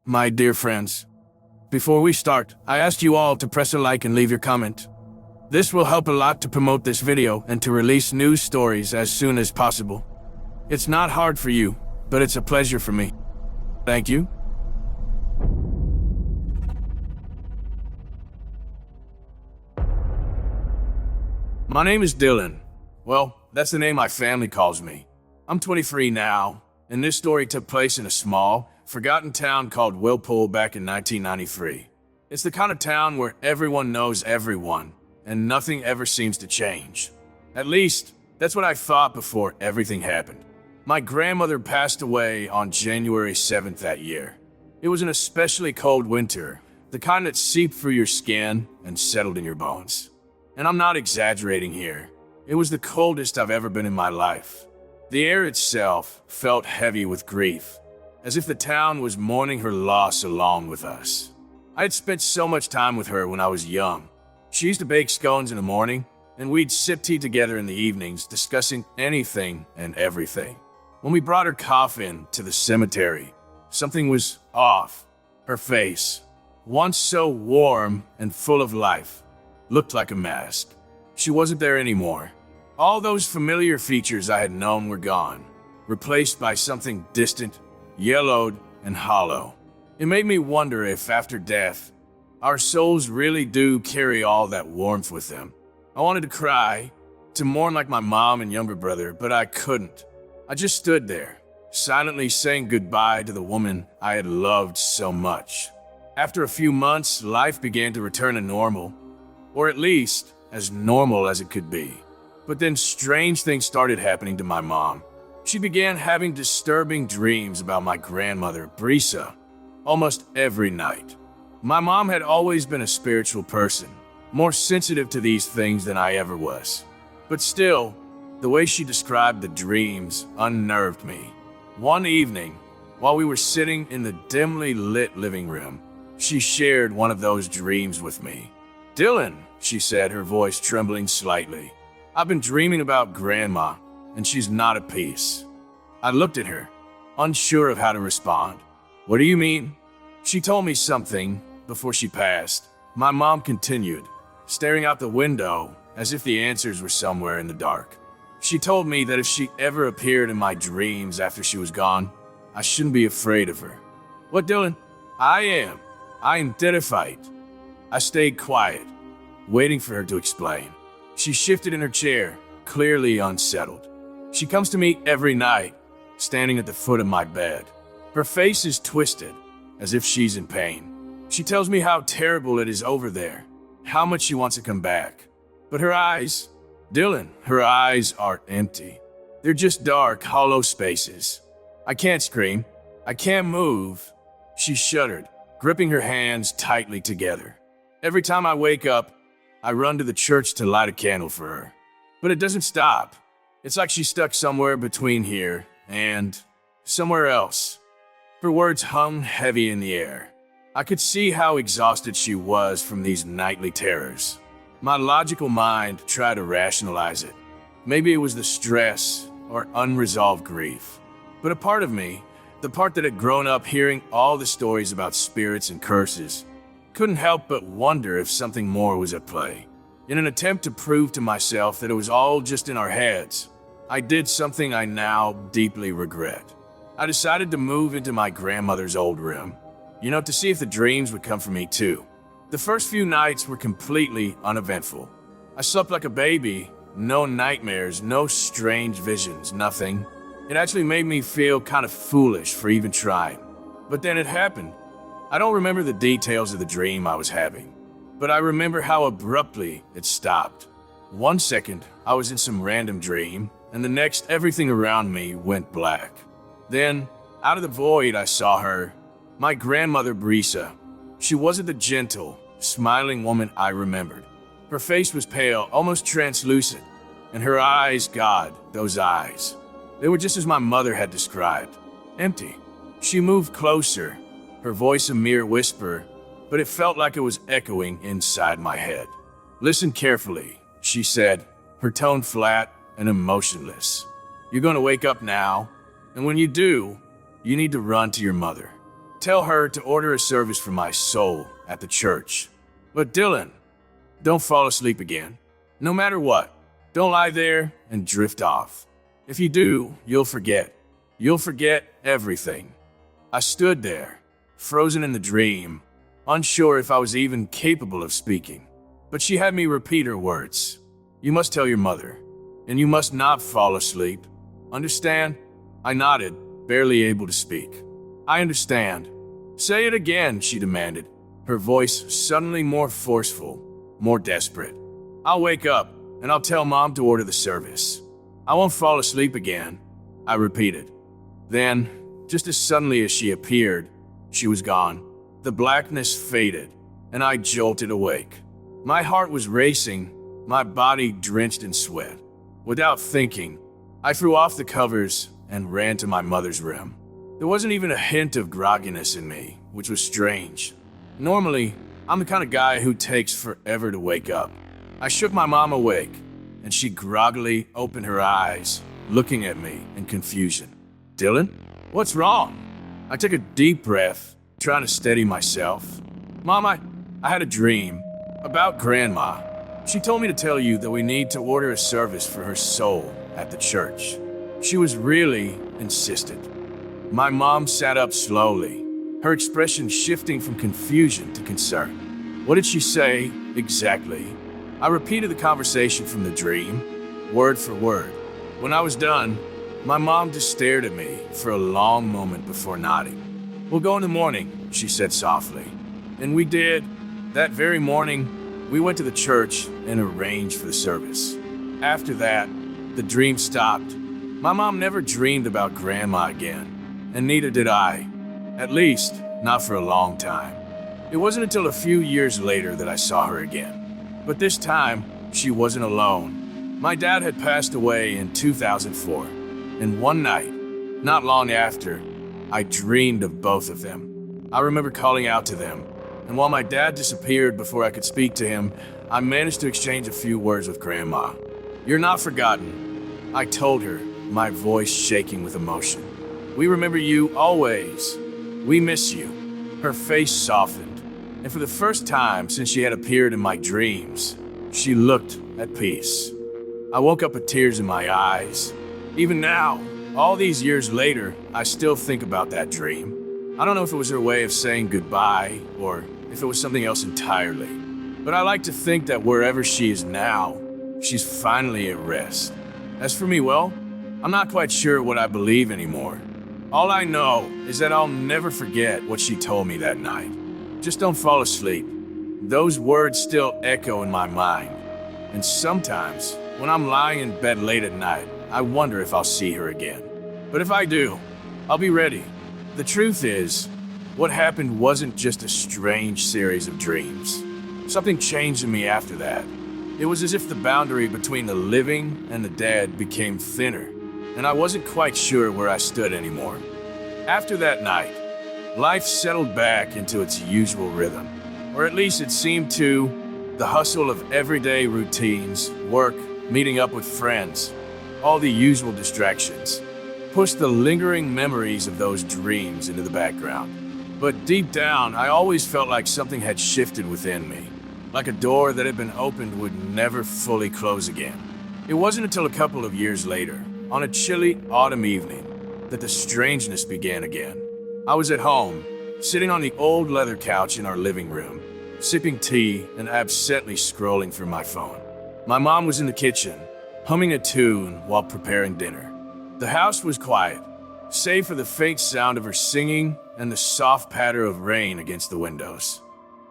my dear friends. Before we start, I asked you all to press a like and leave your comment. This will help a lot to promote this video and to release news stories as soon as possible. It's not hard for you, but it's a pleasure for me. Thank you. My name is Dylan. Well, that's the name my family calls me. I'm 23 now, and this story took place in a small, forgotten town called Whirlpool back in 1993. It's the kind of town where everyone knows everyone, and nothing ever seems to change. At least, that's what I thought before everything happened. My grandmother passed away on January 7th that year. It was an especially cold winter, the kind that seeped through your skin and settled in your bones. And I'm not exaggerating here. It was the coldest I've ever been in my life. The air itself felt heavy with grief, as if the town was mourning her loss along with us. I had spent so much time with her when I was young. She used to bake scones in the morning, and we'd sip tea together in the evenings, discussing anything and everything. When we brought her coffin to the cemetery, something was off. Her face, once so warm and full of life, looked like a mask. She wasn't there anymore. All those familiar features I had known were gone, replaced by something distant, yellowed, and hollow. It made me wonder if, after death, our souls really do carry all that warmth with them. I wanted to cry, to mourn like my mom and younger brother, but I couldn't. I just stood there, silently saying goodbye to the woman I had loved so much. After a few months, life began to return to normal, or at least as normal as it could be. But then strange things started happening to my mom. She began having disturbing dreams about my grandmother, Brisa, almost every night. My mom had always been a spiritual person, more sensitive to these things than I ever was. But still, the way she described the dreams unnerved me. One evening, while we were sitting in the dimly lit living room, she shared one of those dreams with me. "Dylan," she said, her voice trembling slightly, "I've been dreaming about Grandma, and she's not at peace." I looked at her, unsure of how to respond. "What do you mean?" She told me something before she passed. My mom continued, staring out the window as if the answers were somewhere in the dark. She told me that if she ever appeared in my dreams after she was gone, I shouldn't be afraid of her. "What, Dylan?" I am terrified." I stayed quiet, waiting for her to explain. She shifted in her chair, clearly unsettled. She comes to me every night, standing at the foot of my bed. Her face is twisted, as if she's in pain. She tells me how terrible it is over there, how much she wants to come back. But her eyes, Dylan, her eyes are empty. They're just dark, hollow spaces. I can't scream. I can't move. She shuddered, gripping her hands tightly together. Every time I wake up, I run to the church to light a candle for her. But it doesn't stop. It's like she's stuck somewhere between here and somewhere else. Her words hung heavy in the air. I could see how exhausted she was from these nightly terrors. My logical mind tried to rationalize it. Maybe it was the stress or unresolved grief. But a part of me, the part that had grown up hearing all the stories about spirits and curses, couldn't help but wonder if something more was at play. In an attempt to prove to myself that it was all just in our heads, I did something I now deeply regret. I decided to move into my grandmother's old room, to see if the dreams would come for me too. The first few nights were completely uneventful. I slept like a baby, no nightmares, no strange visions, nothing. It actually made me feel kind of foolish for even trying. But then it happened. I don't remember the details of the dream I was having, but I remember how abruptly it stopped. One second, I was in some random dream, and the next, everything around me went black. Then, out of the void, I saw her, my grandmother Brisa. She wasn't the gentle, smiling woman I remembered. Her face was pale, almost translucent, and her eyes, God, those eyes. They were just as my mother had described, empty. She moved closer, her voice a mere whisper, but it felt like it was echoing inside my head. "Listen carefully," she said, her tone flat and emotionless. "You're going to wake up now, and when you do, you need to run to your mother. Tell her to order a service for my soul at the church. But Dylan, don't fall asleep again. No matter what, don't lie there and drift off. If you do, you'll forget. You'll forget everything. I stood there, frozen in the dream, unsure if I was even capable of speaking. But she had me repeat her words. You must tell your mother, and you must not fall asleep. Understand? I nodded, barely able to speak. I understand. Say it again, she demanded, her voice suddenly more forceful, more desperate. I'll wake up, and I'll tell Mom to order the service. I won't fall asleep again, I repeated. Then, just as suddenly as she appeared, she was gone. The blackness faded, and I jolted awake. My heart was racing, my body drenched in sweat. Without thinking, I threw off the covers and ran to my mother's room. There wasn't even a hint of grogginess in me, which was strange. Normally, I'm the kind of guy who takes forever to wake up. I shook my mom awake, and she groggily opened her eyes, looking at me in confusion. Dylan, what's wrong? I took a deep breath, trying to steady myself. Mom, I had a dream about Grandma. She told me to tell you that we need to order a service for her soul at the church. She was really insistent. My mom sat up slowly, her expression shifting from confusion to concern. What did she say exactly? I repeated the conversation from the dream, word for word. When I was done, my mom just stared at me for a long moment before nodding. We'll go in the morning, she said softly. And we did. That very morning, we went to the church and arranged for the service. After that, the dream stopped. My mom never dreamed about Grandma again, and neither did I. At least, not for a long time. It wasn't until a few years later that I saw her again. But this time, she wasn't alone. My dad had passed away in 2004, and one night, not long after, I dreamed of both of them. I remember calling out to them, and while my dad disappeared before I could speak to him, I managed to exchange a few words with Grandma. You're not forgotten, I told her, my voice shaking with emotion. We remember you always. We miss you. Her face softened, and for the first time since she had appeared in my dreams, she looked at peace. I woke up with tears in my eyes. Even now, all these years later, I still think about that dream. I don't know if it was her way of saying goodbye or if it was something else entirely. But I like to think that wherever she is now, she's finally at rest. As for me, well, I'm not quite sure what I believe anymore. All I know is that I'll never forget what she told me that night. Just don't fall asleep. Those words still echo in my mind. And sometimes, when I'm lying in bed late at night, I wonder if I'll see her again. But if I do, I'll be ready. The truth is, what happened wasn't just a strange series of dreams. Something changed in me after that. It was as if the boundary between the living and the dead became thinner, and I wasn't quite sure where I stood anymore. After that night, life settled back into its usual rhythm, or at least it seemed to. The hustle of everyday routines, work, meeting up with friends, all the usual distractions, pushed the lingering memories of those dreams into the background. But deep down, I always felt like something had shifted within me, like a door that had been opened would never fully close again. It wasn't until a couple of years later, on a chilly autumn evening, that the strangeness began again. I was at home, sitting on the old leather couch in our living room, sipping tea and absently scrolling through my phone. My mom was in the kitchen, humming a tune while preparing dinner. The house was quiet, save for the faint sound of her singing and the soft patter of rain against the windows.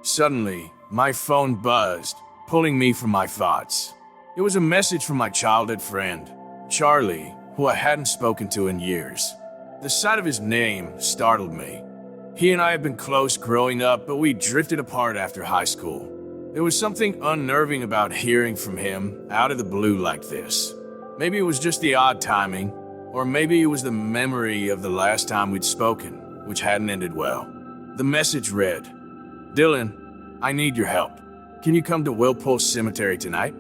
Suddenly, my phone buzzed, pulling me from my thoughts. It was a message from my childhood friend, Charlie, who I hadn't spoken to in years. The sight of his name startled me. He and I had been close growing up, but we drifted apart after high school. There was something unnerving about hearing from him out of the blue like this. Maybe it was just the odd timing, or maybe it was the memory of the last time we'd spoken, which hadn't ended well. The message read, Dylan, I need your help. Can you come to Whirlpool Cemetery tonight?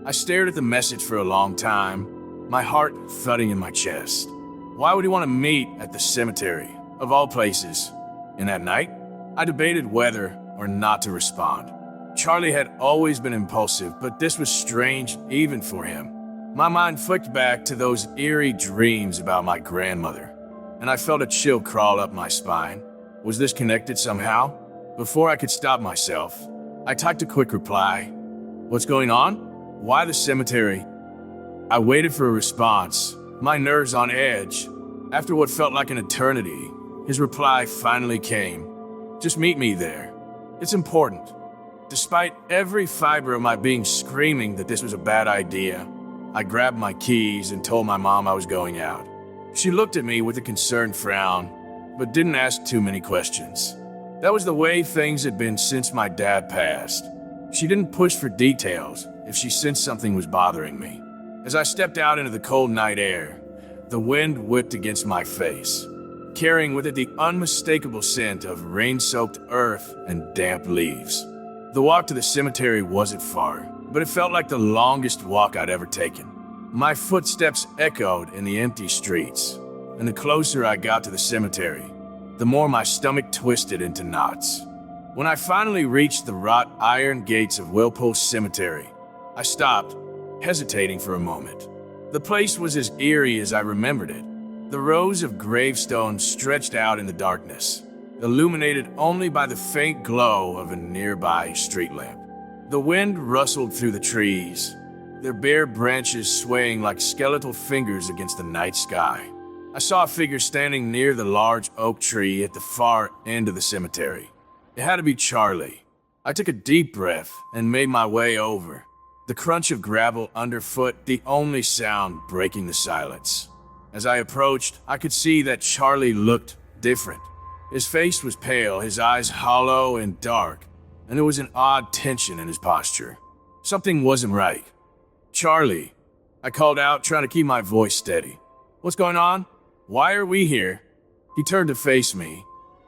I stared at the message for a long time, my heart thudding in my chest. Why would he want to meet at the cemetery, of all places? And that night, I debated whether or not to respond. Charlie had always been impulsive, but this was strange even for him. My mind flicked back to those eerie dreams about my grandmother, and I felt a chill crawl up my spine. Was this connected somehow? Before I could stop myself, I typed a quick reply. What's going on? Why the cemetery? I waited for a response, my nerves on edge. After what felt like an eternity, his reply finally came. Just meet me there. It's important. Despite every fiber of my being screaming that this was a bad idea, I grabbed my keys and told my mom I was going out. She looked at me with a concerned frown, but didn't ask too many questions. That was the way things had been since my dad passed. She didn't push for details if she sensed something was bothering me. As I stepped out into the cold night air, the wind whipped against my face, carrying with it the unmistakable scent of rain-soaked earth and damp leaves. The walk to the cemetery wasn't far, but it felt like the longest walk I'd ever taken. My footsteps echoed in the empty streets, and the closer I got to the cemetery, the more my stomach twisted into knots. When I finally reached the wrought iron gates of Whirlpool Cemetery, I stopped, hesitating for a moment. The place was as eerie as I remembered it. The rows of gravestones stretched out in the darkness, illuminated only by the faint glow of a nearby street lamp. The wind rustled through the trees, their bare branches swaying like skeletal fingers against the night sky. I saw a figure standing near the large oak tree at the far end of the cemetery. It had to be Charlie. I took a deep breath and made my way over, the crunch of gravel underfoot the only sound breaking the silence. As I approached, I could see that Charlie looked different. His face was pale, his eyes hollow and dark, and there was an odd tension in his posture. Something wasn't right. Charlie, I called out, trying to keep my voice steady. What's going on? Why are we here? He turned to face me,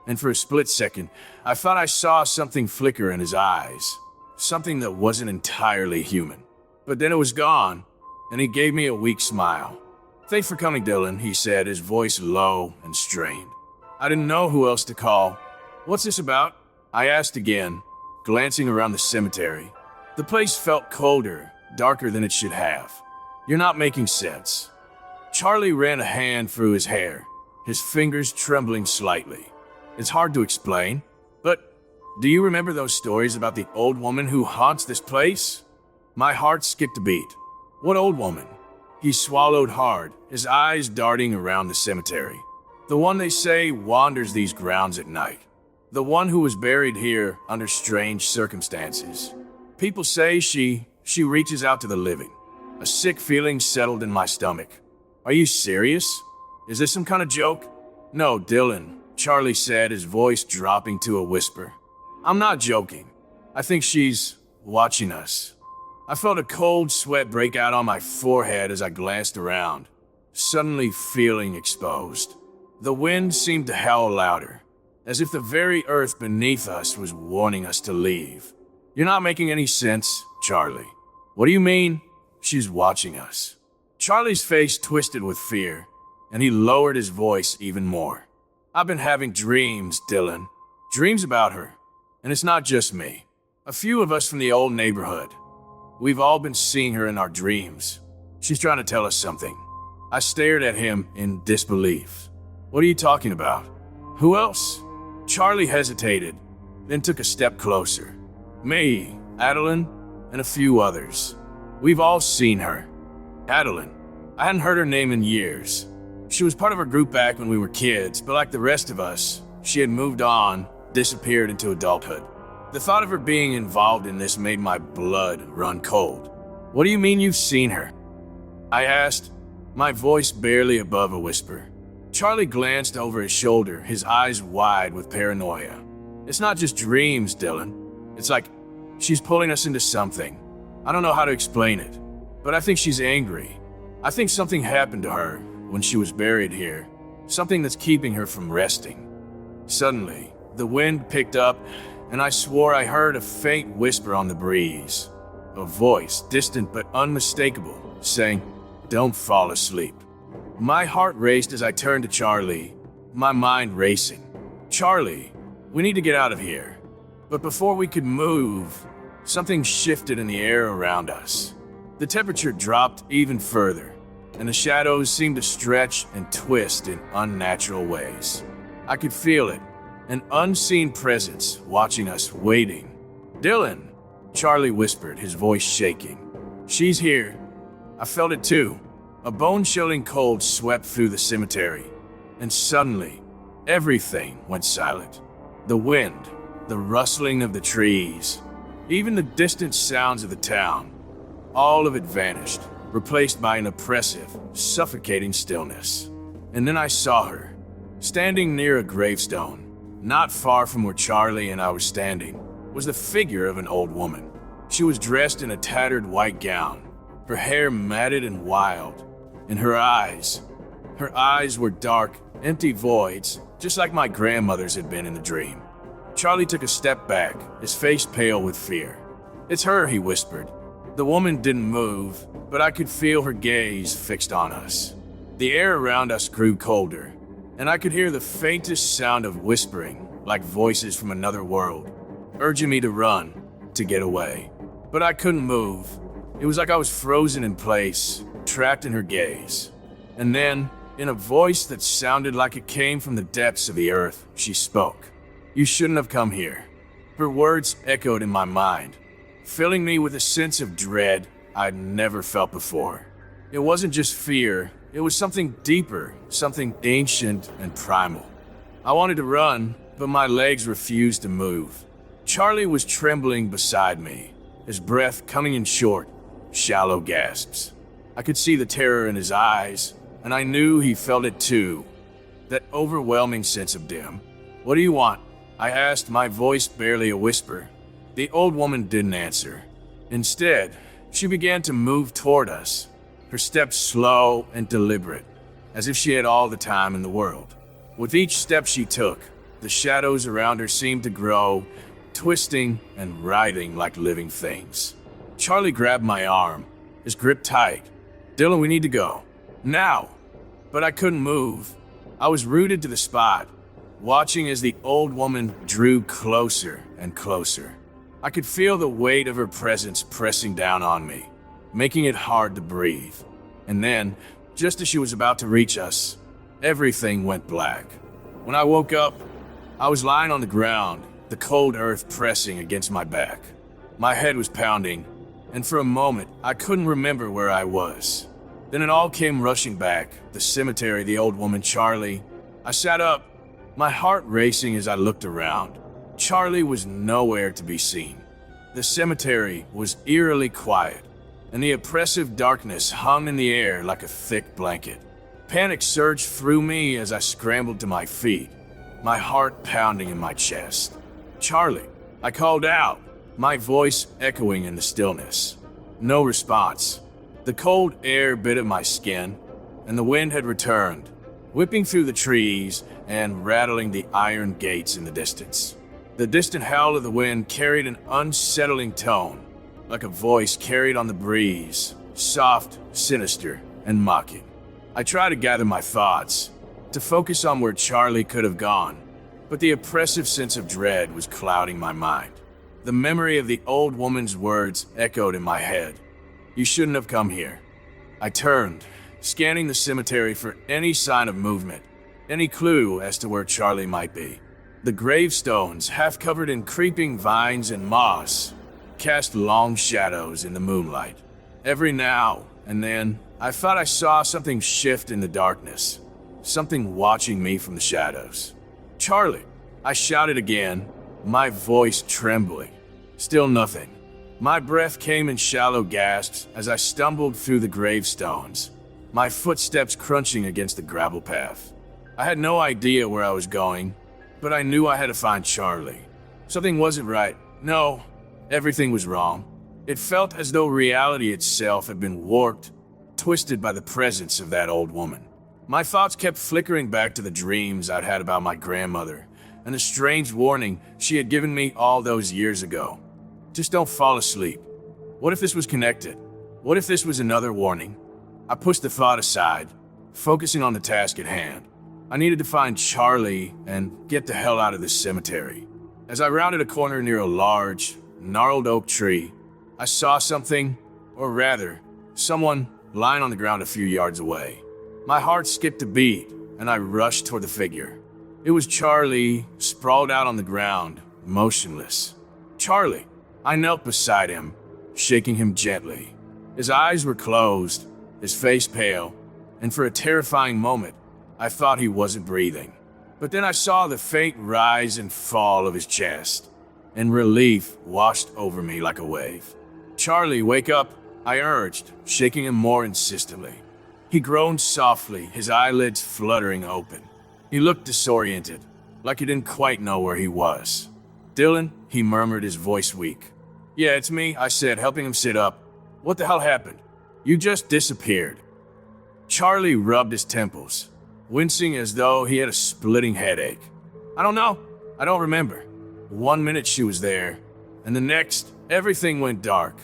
and for a split second, I thought I saw something flicker in his eyes. Something that wasn't entirely human. But then it was gone, and he gave me a weak smile. Thanks for coming, Dylan, he said, his voice low and strained. I didn't know who else to call. What's this about? I asked again, glancing around the cemetery. The place felt colder, darker than it should have. You're not making sense. Charlie ran a hand through his hair, his fingers trembling slightly. It's hard to explain, but do you remember those stories about the old woman who haunts this place? My heart skipped a beat. What old woman? He swallowed hard, his eyes darting around the cemetery. The one they say wanders these grounds at night. The one who was buried here under strange circumstances. People say she reaches out to the living. A sick feeling settled in my stomach. Are you serious? Is this some kind of joke? No, Dylan, Charlie said, his voice dropping to a whisper. I'm not joking. I think she's watching us. I felt a cold sweat break out on my forehead as I glanced around, suddenly feeling exposed. The wind seemed to howl louder, as if the very earth beneath us was warning us to leave. You're not making any sense, Charlie. What do you mean? She's watching us. Charlie's face twisted with fear, and he lowered his voice even more. I've been having dreams, Dylan. Dreams about her. And it's not just me. A few of us from the old neighborhood. We've all been seeing her in our dreams. She's trying to tell us something. I stared at him in disbelief. What are you talking about? Who else? Charlie hesitated, then took a step closer. Me, Adeline, and a few others. We've all seen her. Adeline. I hadn't heard her name in years. She was part of our group back when we were kids, but like the rest of us, she had moved on, disappeared into adulthood. The thought of her being involved in this made my blood run cold. What do you mean you've seen her? I asked, my voice barely above a whisper. Charlie glanced over his shoulder, his eyes wide with paranoia. It's not just dreams, Dylan. It's like she's pulling us into something. I don't know how to explain it, but I think she's angry. I think something happened to her when she was buried here, something that's keeping her from resting. Suddenly, the wind picked up, and I swore I heard a faint whisper on the breeze. A voice, distant but unmistakable, saying, "Don't fall asleep." My heart raced as I turned to Charlie, my mind racing. Charlie, We need to get out of here. But before we could move, something shifted in the air around us. The temperature dropped even further, and the shadows seemed to stretch and twist in unnatural ways. I could feel it, an unseen presence watching us, waiting. "Dylan," Charlie whispered, his voice shaking. "She's here." I felt it too. A bone-chilling cold swept through the cemetery, and suddenly, everything went silent. The wind, the rustling of the trees, even the distant sounds of the town, all of it vanished, replaced by an oppressive, suffocating stillness. And then I saw her, standing near a gravestone. Not far from where Charlie and I were standing was the figure of an old woman. She was dressed in a tattered white gown, her hair matted and wild, and her eyes were dark, empty voids, just like my grandmother's had been in the dream. Charlie took a step back, his face pale with fear. "It's her," he whispered. The woman didn't move, but I could feel her gaze fixed on us. The air around us grew colder, and I could hear the faintest sound of whispering, like voices from another world, urging me to run, to get away. But I couldn't move. It was like I was frozen in place, trapped in her gaze. And then, in a voice that sounded like it came from the depths of the earth, she spoke. "You shouldn't have come here." Her words echoed in my mind, filling me with a sense of dread I'd never felt before. It wasn't just fear, it was something deeper, something ancient and primal. I wanted to run, but my legs refused to move. Charlie was trembling beside me, his breath coming in short, shallow gasps. I could see the terror in his eyes, and I knew he felt it too. That overwhelming sense of dim. "What do you want?" I asked, my voice barely a whisper. The old woman didn't answer. Instead, she began to move toward us, her steps slow and deliberate, as if she had all the time in the world. With each step she took, the shadows around her seemed to grow, twisting and writhing like living things. Charlie grabbed my arm, his grip tight. "Dylan, we need to go. Now!" But I couldn't move. I was rooted to the spot, watching as the old woman drew closer and closer. I could feel the weight of her presence pressing down on me, making it hard to breathe. And then, just as she was about to reach us, everything went black. When I woke up, I was lying on the ground, the cold earth pressing against my back. My head was pounding, and for a moment, I couldn't remember where I was. Then it all came rushing back, the cemetery, the old woman, Charlie. I sat up, my heart racing as I looked around. Charlie was nowhere to be seen. The cemetery was eerily quiet, and the oppressive darkness hung in the air like a thick blanket. Panic surged through me as I scrambled to my feet, my heart pounding in my chest. "Charlie," I called out, my voice echoing in the stillness. No response. The cold air bit at my skin, and the wind had returned, whipping through the trees and rattling the iron gates in the distance. The distant howl of the wind carried an unsettling tone, like a voice carried on the breeze, soft, sinister, and mocking. I tried to gather my thoughts, to focus on where Charlie could have gone, but the oppressive sense of dread was clouding my mind. The memory of the old woman's words echoed in my head. "You shouldn't have come here." I turned, scanning the cemetery for any sign of movement, any clue as to where Charlie might be. The gravestones, half covered in creeping vines and moss, cast long shadows in the moonlight. Every now and then, I thought I saw something shift in the darkness, something watching me from the shadows. "Charlie!" I shouted again, my voice trembling. Still nothing. My breath came in shallow gasps as I stumbled through the gravestones, my footsteps crunching against the gravel path. I had no idea where I was going, but I knew I had to find Charlie. Something wasn't right. No, everything was wrong. It felt as though reality itself had been warped, twisted by the presence of that old woman. My thoughts kept flickering back to the dreams I'd had about my grandmother and the strange warning she had given me all those years ago. Just don't fall asleep. What if this was connected? What if this was another warning? I pushed the thought aside, focusing on the task at hand. I needed to find Charlie and get the hell out of this cemetery. As I rounded a corner near a large, gnarled oak tree, I saw something, or rather, someone lying on the ground a few yards away. My heart skipped a beat, and I rushed toward the figure. It was Charlie, sprawled out on the ground, motionless. Charlie! I knelt beside him, shaking him gently. His eyes were closed, his face pale, and for a terrifying moment, I thought he wasn't breathing. But then I saw the faint rise and fall of his chest, and relief washed over me like a wave. "Charlie, wake up," I urged, shaking him more insistently. He groaned softly, his eyelids fluttering open. He looked disoriented, like he didn't quite know where he was. "Dylan," he murmured, his voice weak. "Yeah, it's me," I said, helping him sit up. "What the hell happened? You just disappeared." Charlie rubbed his temples, wincing as though he had a splitting headache. "I don't know. I don't remember. 1 minute she was there, and the next, everything went dark."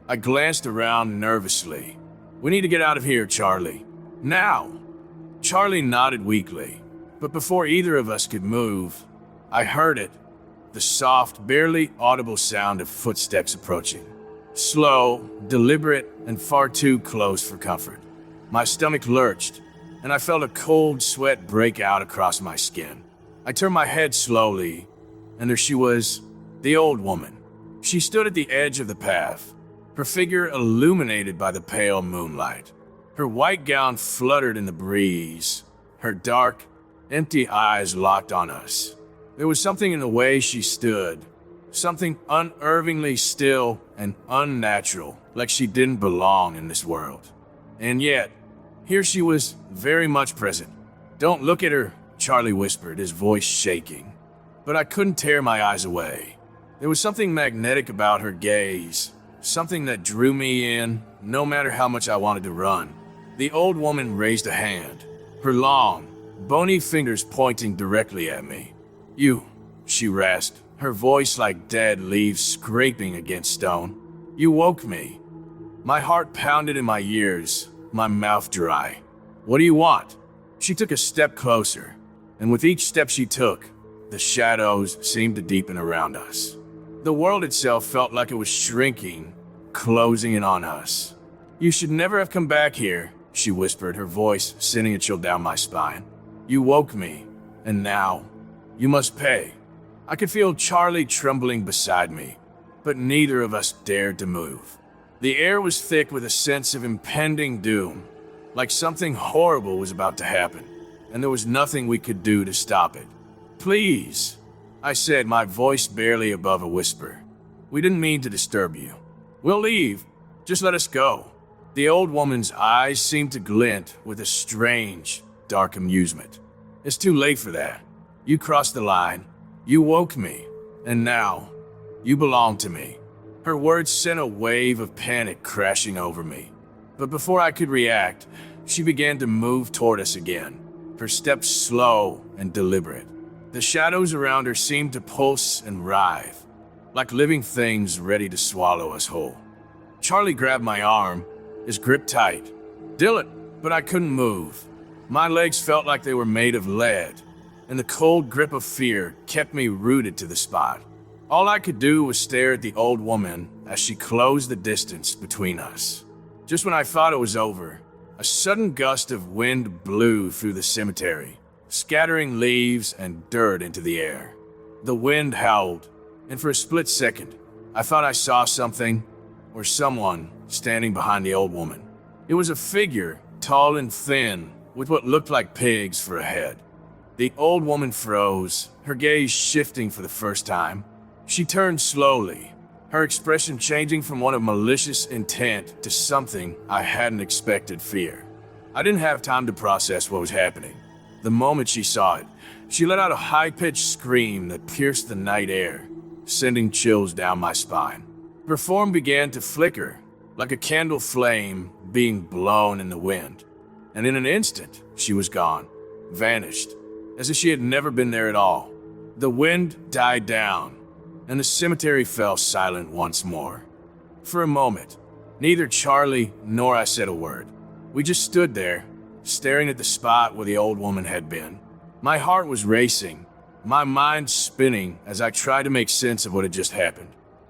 I glanced around nervously. "We need to get out of here, Charlie. Now." Charlie nodded weakly, but before either of us could move, I heard it, the soft, barely audible sound of footsteps approaching. Slow, deliberate, and far too close for comfort. My stomach lurched, and I felt a cold sweat break out across my skin. I turned my head slowly, and there she was, the old woman. She stood at the edge of the path, her figure illuminated by the pale moonlight. Her white gown fluttered in the breeze, her dark, empty eyes locked on us. There was something in the way she stood, something unnervingly still and unnatural, like she didn't belong in this world. And yet, here she was, very much present. "Don't look at her," Charlie whispered, his voice shaking. But I couldn't tear my eyes away. There was something magnetic about her gaze, something that drew me in, no matter how much I wanted to run. The old woman raised a hand, her long, bony fingers pointing directly at me. "You," she rasped, her voice like dead leaves scraping against stone. "You woke me." My heart pounded in my ears, my mouth dry. "What do you want?" She took a step closer, and with each step she took, the shadows seemed to deepen around us. The world itself felt like it was shrinking, closing in on us. "You should never have come back here," she whispered, her voice sending a chill down my spine. "You woke me, and now, you must pay." I could feel Charlie trembling beside me, but neither of us dared to move. The air was thick with a sense of impending doom, like something horrible was about to happen, and there was nothing we could do to stop it. "Please," I said, my voice barely above a whisper. "We didn't mean to disturb you. We'll leave. Just let us go." The old woman's eyes seemed to glint with a strange, dark amusement. "It's too late for that. You crossed the line. You woke me, and now, you belong to me." Her words sent a wave of panic crashing over me. But before I could react, she began to move toward us again, her steps slow and deliberate. The shadows around her seemed to pulse and writhe, like living things ready to swallow us whole. Charlie grabbed my arm, his grip tight. "Dylan," but I couldn't move. My legs felt like they were made of lead, and the cold grip of fear kept me rooted to the spot. All I could do was stare at the old woman as she closed the distance between us. Just when I thought it was over, a sudden gust of wind blew through the cemetery, scattering leaves and dirt into the air. The wind howled, and for a split second, I thought I saw something, or someone, standing behind the old woman. It was a figure, tall and thin, with what looked like pigs for a head. The old woman froze, her gaze shifting for the first time. She turned slowly, her expression changing from one of malicious intent to something I hadn't expected: fear. I didn't have time to process what was happening. The moment she saw it, she let out a high-pitched scream that pierced the night air, sending chills down my spine. Her form began to flicker, like a candle flame being blown in the wind. And in an instant, she was gone, vanished, as if she had never been there at all. The wind died down, and the cemetery fell silent once more. For a moment, neither Charlie nor I said a word. We just stood there, staring at the spot where the old woman had been. My heart was racing, my mind spinning as I tried to make sense of what had just happened.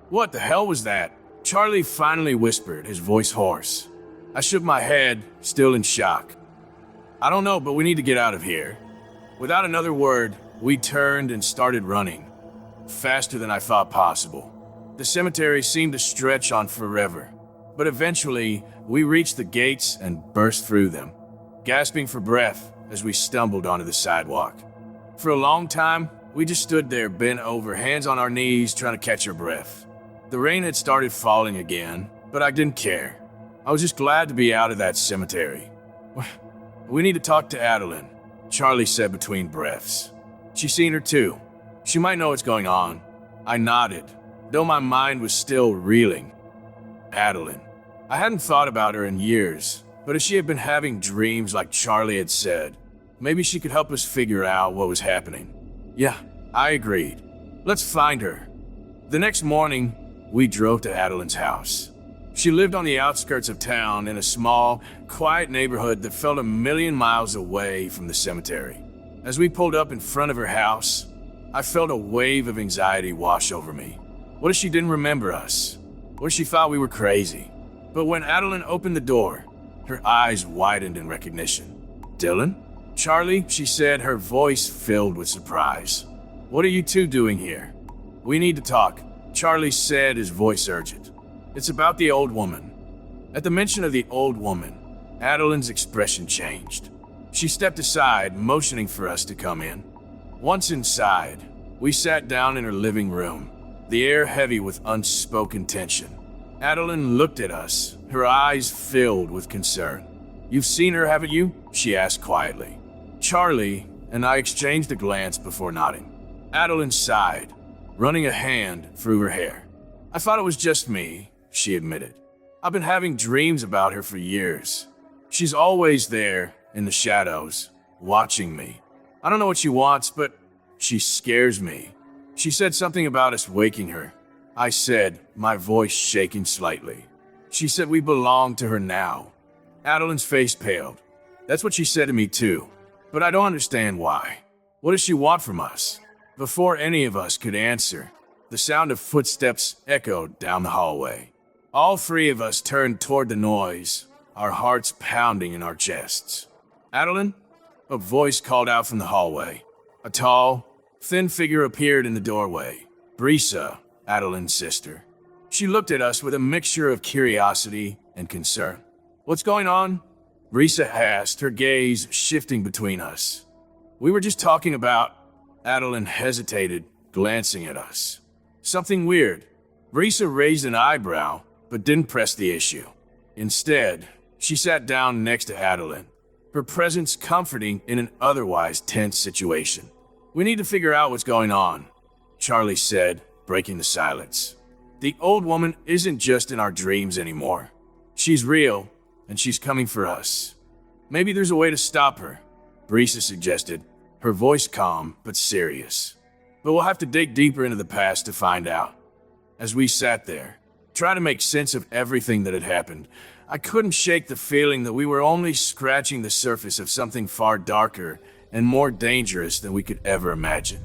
What the hell was that? Charlie finally whispered, his voice hoarse. I shook my head, still in shock. I don't know, but we need to get out of here. Without another word, we turned and started running, faster than I thought possible. The cemetery seemed to stretch on forever, but eventually we reached the gates and burst through them, gasping for breath as we stumbled onto the sidewalk. For a long time, we just stood there, bent over, hands on our knees, trying to catch our breath. The rain had started falling again, but I didn't care. I was just glad to be out of that cemetery. We need to talk to Adeline, Charlie said between breaths. She's seen her too. She might know what's going on. I nodded, though my mind was still reeling. Adeline. I hadn't thought about her in years, but if she had been having dreams like Charlie had said, maybe she could help us figure out what was happening. Yeah, I agreed. Let's find her. The next morning, we drove to Adeline's house. She lived on the outskirts of town in a small, quiet neighborhood that felt a million miles away from the cemetery. As we pulled up in front of her house, I felt a wave of anxiety wash over me. What if she didn't remember us? What if she thought we were crazy? But when Adeline opened the door, her eyes widened in recognition. Dylan? Charlie, she said, her voice filled with surprise. What are you two doing here? We need to talk, Charlie said, his voice urgent. It's about the old woman. At the mention of the old woman, Adeline's expression changed. She stepped aside, motioning for us to come in. Once inside, we sat down in her living room, the air heavy with unspoken tension. Adeline looked at us, her eyes filled with concern. You've seen her, haven't you? She asked quietly. Charlie and I exchanged a glance before nodding. Adeline sighed, running a hand through her hair. I thought it was just me, she admitted. I've been having dreams about her for years. She's always there, in the shadows, watching me. I don't know what she wants, but she scares me. She said something about us waking her. I said, my voice shaking slightly. She said we belong to her now. Adeline's face paled. That's what she said to me too, but I don't understand why. What does she want from us? Before any of us could answer, the sound of footsteps echoed down the hallway. All three of us turned toward the noise, our hearts pounding in our chests. Adeline? A voice called out from the hallway. A tall, thin figure appeared in the doorway. Brisa, Adeline's sister. She looked at us with a mixture of curiosity and concern. What's going on? Brisa asked, her gaze shifting between us. We were just talking about... Adeline hesitated, glancing at us. Something weird. Brisa raised an eyebrow, but didn't press the issue. Instead, she sat down next to Adeline, her presence comforting in an otherwise tense situation. We need to figure out what's going on, Charlie said, breaking the silence. The old woman isn't just in our dreams anymore. She's real, and she's coming for us. Maybe there's a way to stop her, Brisa suggested, her voice calm but serious. But we'll have to dig deeper into the past to find out. As we sat there, trying to make sense of everything that had happened, I couldn't shake the feeling that we were only scratching the surface of something far darker and more dangerous than we could ever imagine.